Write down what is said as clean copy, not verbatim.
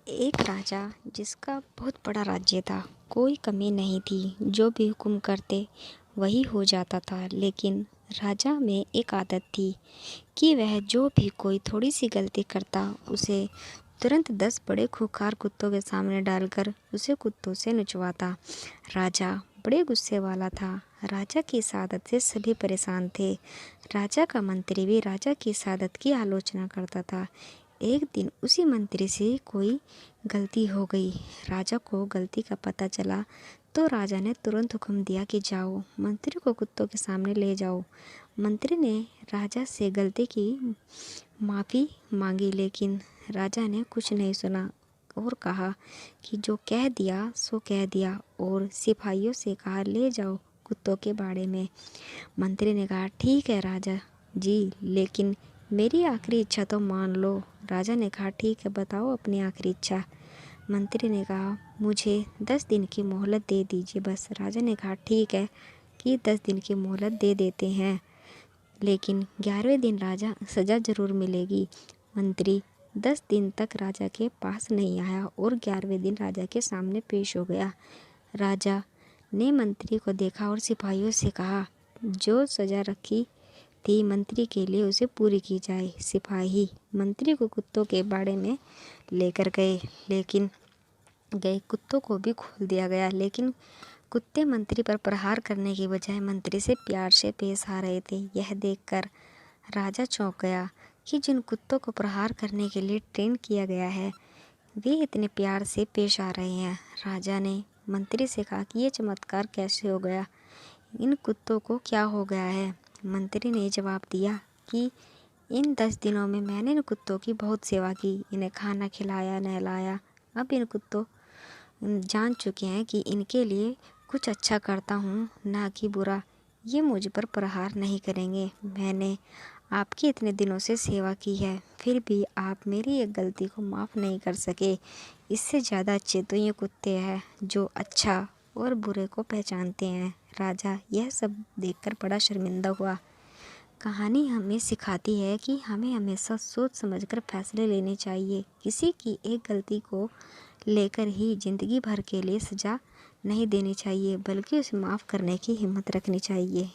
एक राजा जिसका बहुत बड़ा राज्य था। कोई कमी नहीं थी, जो भी हुक्म करते वही हो जाता था। लेकिन राजा में एक आदत थी कि वह जो भी कोई थोड़ी सी गलती करता उसे तुरंत 10 बड़े खूंखार कुत्तों के सामने डालकर उसे कुत्तों से नचवाता। राजा बड़े गुस्से वाला था। राजा की इस आदत से सभी परेशान थे। राजा का मंत्री भी राजा की इस आदत की आलोचना करता था। एक दिन उसी मंत्री से कोई गलती हो गई। राजा को गलती का पता चला तो राजा ने तुरंत हुक्म दिया कि जाओ, मंत्री को कुत्तों के सामने ले जाओ। मंत्री ने राजा से गलती की माफ़ी मांगी, लेकिन राजा ने कुछ नहीं सुना और कहा कि जो कह दिया सो कह दिया, और सिपाहियों से कहा ले जाओ कुत्तों के बाड़े में। मंत्री ने कहा ठीक है राजा जी, लेकिन मेरी आखिरी इच्छा तो मान लो। राजा ने कहा ठीक है, बताओ अपनी आखिरी इच्छा। मंत्री ने कहा मुझे 10 दिन की मोहलत दे दीजिए बस। राजा ने कहा ठीक है कि 10 दिन की मोहलत दे देते हैं, लेकिन 11वें दिन राजा सज़ा ज़रूर मिलेगी। मंत्री 10 दिन तक राजा के पास नहीं आया और 11वें दिन राजा के सामने पेश हो गया। राजा ने मंत्री को देखा और सिपाहियों से कहा जो सज़ा रखी थी मंत्री के लिए उसे पूरी की जाए। सिपाही मंत्री को कुत्तों के बाड़े में लेकर गए। कुत्तों को भी खोल दिया गया, लेकिन कुत्ते मंत्री पर प्रहार करने की बजाय मंत्री से प्यार से पेश आ रहे थे। यह देखकर राजा चौंक गया कि जिन कुत्तों को प्रहार करने के लिए ट्रेन किया गया है वे इतने प्यार से पेश आ रहे हैं। राजा ने मंत्री से कहा कि ये चमत्कार कैसे हो गया, इन कुत्तों को क्या हो गया है। मंत्री ने जवाब दिया कि इन 10 दिनों में मैंने इन कुत्तों की बहुत सेवा की, इन्हें खाना खिलाया नहलाया। अब इन कुत्तों जान चुके हैं कि इनके लिए कुछ अच्छा करता हूँ, ना कि बुरा। ये मुझ पर प्रहार नहीं करेंगे। मैंने आपकी इतने दिनों से सेवा की है, फिर भी आप मेरी एक गलती को माफ़ नहीं कर सके। इससे ज़्यादा अच्छे तो ये कुत्ते हैं जो अच्छा और बुरे को पहचानते हैं। राजा यह सब देखकर बड़ा शर्मिंदा हुआ। कहानी हमें सिखाती है कि हमें हमेशा सोच समझकर फैसले लेने चाहिए। किसी की एक गलती को लेकर ही ज़िंदगी भर के लिए सज़ा नहीं देनी चाहिए, बल्कि उसे माफ़ करने की हिम्मत रखनी चाहिए।